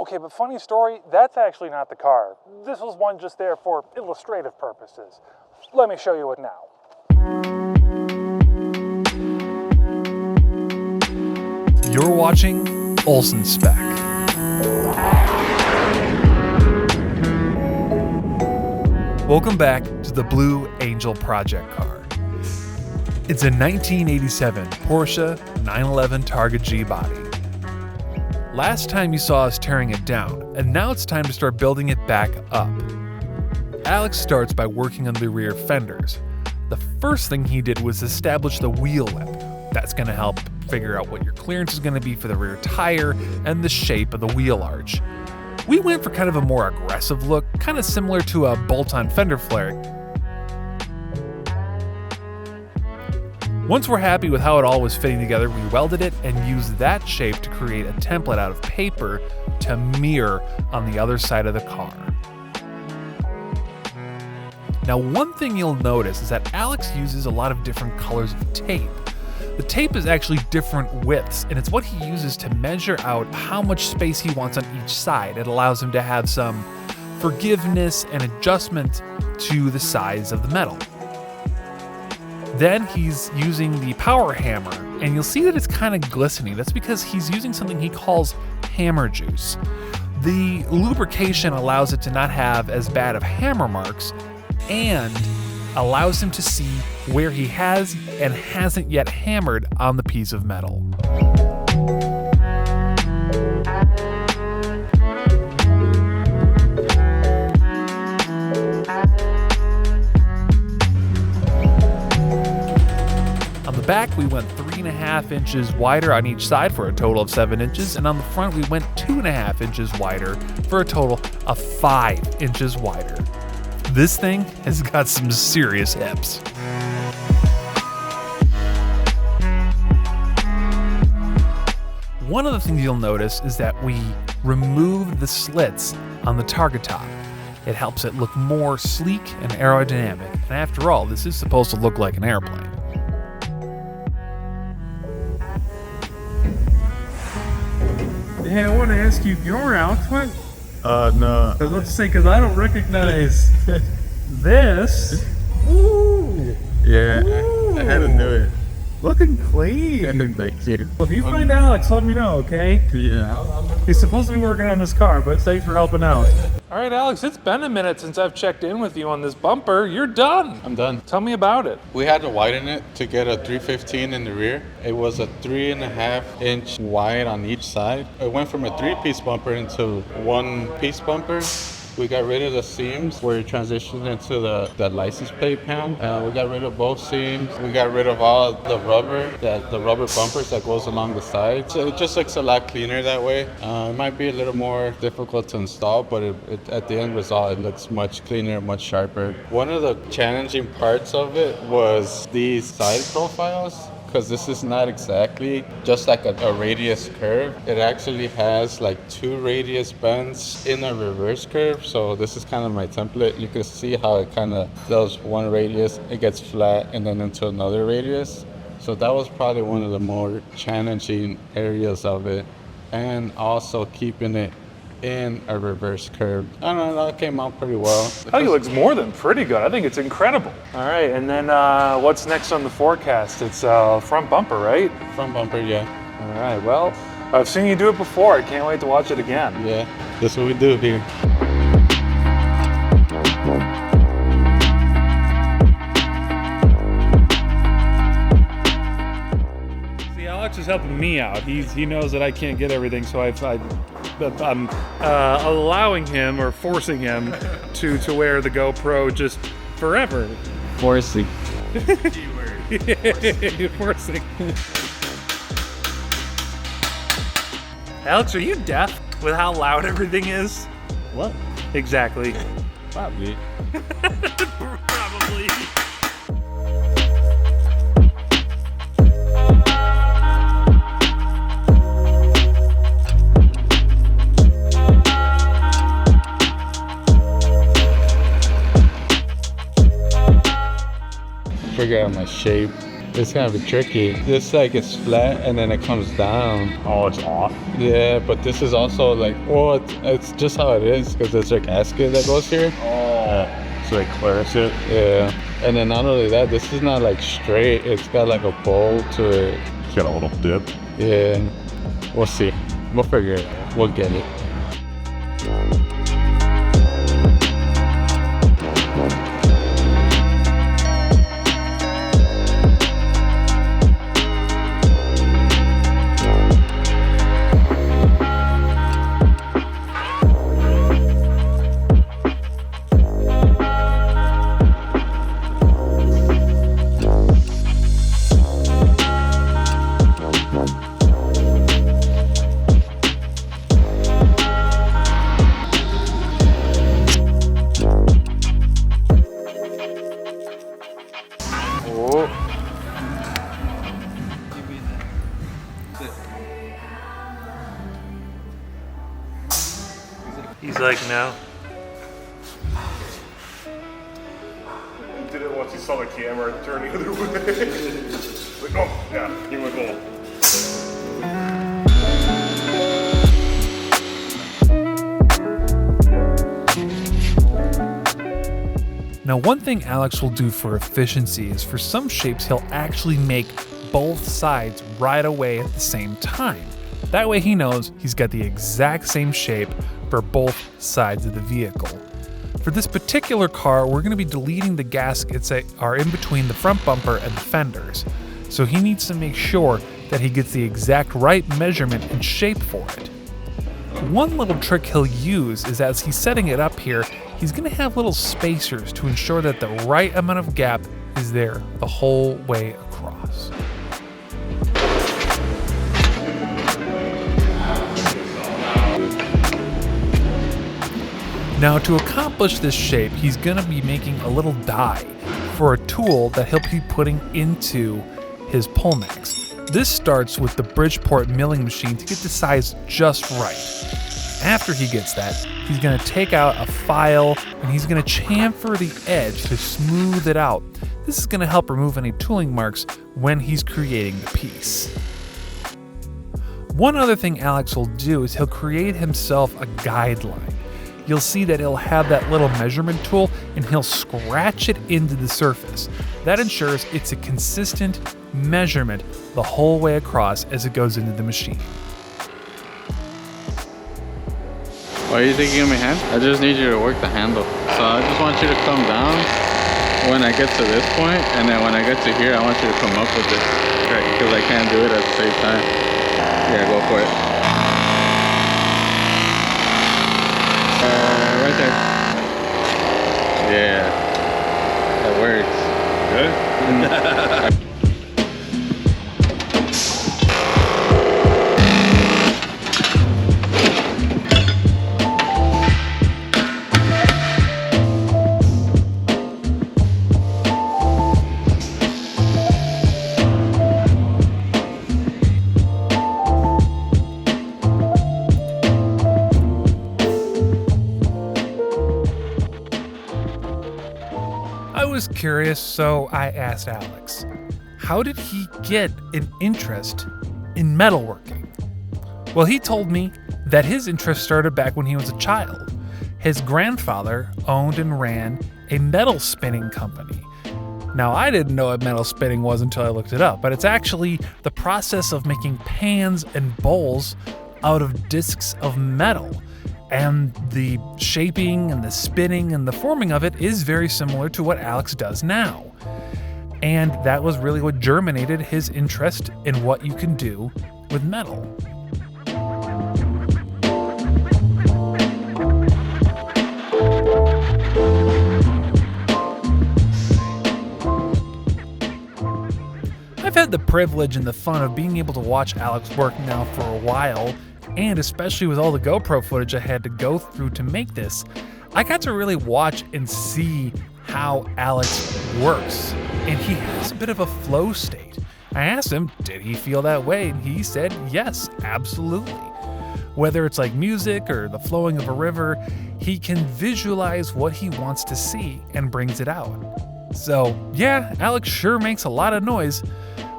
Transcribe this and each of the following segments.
Okay, but funny story, that's actually not the car. This was one just there for illustrative purposes. Let me show you it now. You're watching Olsen Spec. Welcome back to the Blue Angel project car. It's a 1987 Porsche 911 Targa G body. Last time you saw us tearing it down, and now it's time to start building it back up. Alex starts by working on the rear fenders. The first thing he did was establish the wheel lip. That's going to help figure out what your clearance is going to be for the rear tire and the shape of the wheel arch. We went for kind of a more aggressive look, kind of similar to a bolt-on fender flare. Once we're happy with how it all was fitting together, we welded it and used that shape to create a template out of paper to mirror on the other side of the car. Now, one thing you'll notice is that Alex uses a lot of different colors of tape. The tape is actually different widths, and it's what he uses to measure out how much space he wants on each side. It allows him to have some forgiveness and adjustment to the size of the metal. Then he's using the power hammer, and you'll see that it's kind of glistening. That's because he's using something he calls hammer juice. The lubrication allows it to not have as bad of hammer marks and allows him to see where he has and hasn't yet hammered on the piece of metal. Back, we went 3.5 inches wider on each side for a total of 7 inches, and on the front we went 2.5 inches wider for a total of 5 inches wider. This thing has got some serious hips. One of the things you'll notice is that we removed the slits on the Targa top. It helps it look more sleek and aerodynamic, and after all, this is supposed to look like an airplane. Hey, I want to ask you, you're Alex, what? No. I was about to say, because I don't recognize this. Ooh. Yeah, I had to do it. Looking clean. Thank you. Well, if you find Alex, let me know, okay? Yeah. He's supposed to be working on this car, but thanks for helping out. All right, Alex, it's been a minute since I've checked in with you on this bumper. You're done. I'm done. Tell me about it. We had to widen it to get a 315 in the rear. It was a 3.5 inch wide on each side. It went from a 3-piece bumper into 1-piece bumper. We got rid of the seams. We transitioned into the license plate panel. We got rid of both seams. We got rid of all the rubber, the rubber bumpers that goes along the sides. So it just looks a lot cleaner that way. It might be a little more difficult to install, but at the end result, it looks much cleaner, much sharper. One of the challenging parts of it was these side profiles, because this is not exactly just like a radius curve. It actually has like 2 radius bends in a reverse curve. So this is kind of my template. You can see how it kind of does one radius, it gets flat, and then into another radius. So that was probably one of the more challenging areas of it. And also keeping it in a reverse curve. I don't know, that came out pretty well. I think it looks more than pretty good. I think it's incredible. All right, and then what's next on the forecast? It's front bumper, right? Front bumper, yeah. All right, well, I've seen you do it before. I can't wait to watch it again. Yeah, that's what we do here. See, Alex is helping me out. He knows that I can't get everything, so I'm allowing him or forcing him to wear the GoPro just forever. Forcing. Forcing. Alex, are you deaf with how loud everything is? What? Exactly. Probably. Probably. Figure out my shape. It's gonna be tricky. This like is flat and then it comes down. Oh, it's off. Yeah, but this is also like, well, it's just how it is because there's a gasket that goes here. Oh. So they clearance it. Yeah, and then not only that, this is not like straight. It's got like a bowl to it. It's got a little dip. Yeah, we'll see. We'll figure it out. We'll get it. He's like, no. He did it once he saw the camera turn the other way. Like, oh, yeah, he went home. Now, one thing Alex will do for efficiency is for some shapes, he'll actually make both sides right away at the same time. That way he knows he's got the exact same shape for both sides of the vehicle. For this particular car, we're going to be deleting the gaskets that are in between the front bumper and the fenders. So he needs to make sure that he gets the exact right measurement and shape for it. One little trick he'll use is as he's setting it up here, he's going to have little spacers to ensure that the right amount of gap is there the whole way across. Now, to accomplish this shape, he's going to be making a little die for a tool that he'll be putting into his Polmax. This starts with the Bridgeport milling machine to get the size just right. After he gets that, he's going to take out a file and he's going to chamfer the edge to smooth it out. This is going to help remove any tooling marks when he's creating the piece. One other thing Alex will do is he'll create himself a guideline. You'll see that he'll have that little measurement tool and he'll scratch it into the surface. That ensures it's a consistent measurement the whole way across as it goes into the machine. Why are you thinking of my hand? I just need you to work the handle. So I just want you to come down when I get to this point, and then when I get to here, I want you to come up with it. Because I can't do it at the same time. Yeah, go for it. Right there. Yeah, that works. Good? I was curious, so I asked Alex, how did he get an interest in metalworking? Well, he told me that his interest started back when he was a child. His grandfather owned and ran a metal spinning company. Now, I didn't know what metal spinning was until I looked it up, but it's actually the process of making pans and bowls out of discs of metal. And the shaping and the spinning and the forming of it is very similar to what Alex does now. And that was really what germinated his interest in what you can do with metal. I've had the privilege and the fun of being able to watch Alex work now for a while. And especially with all the GoPro footage I had to go through to make this, I got to really watch and see how Alex works. And he has a bit of a flow state. I asked him, did he feel that way? And he said, yes, absolutely. Whether it's like music or the flowing of a river, he can visualize what he wants to see and brings it out. So, yeah, Alex sure makes a lot of noise,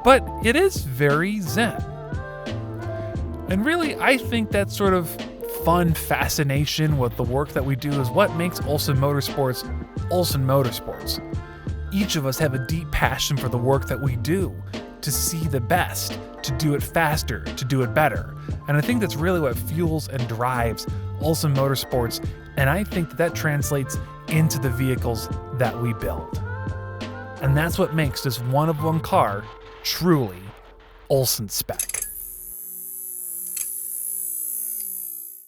but it is very zen. And really, I think that sort of fun fascination with the work that we do is what makes Olsen Motorsports Olsen Motorsports. Each of us have a deep passion for the work that we do, to see the best, to do it faster, to do it better. And I think that's really what fuels and drives Olsen Motorsports, and I think that translates into the vehicles that we build. And that's what makes this one-of-one car truly Olsen spec.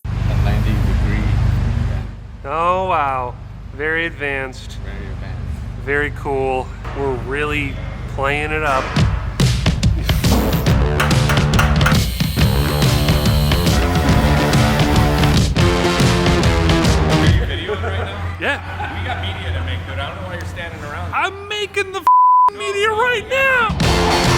A 90-degree. Oh wow, very advanced, Very advanced. very cool. We're really playing it up. Yeah. We got media to make, dude. I don't know why you're standing around. I'm making the media right now.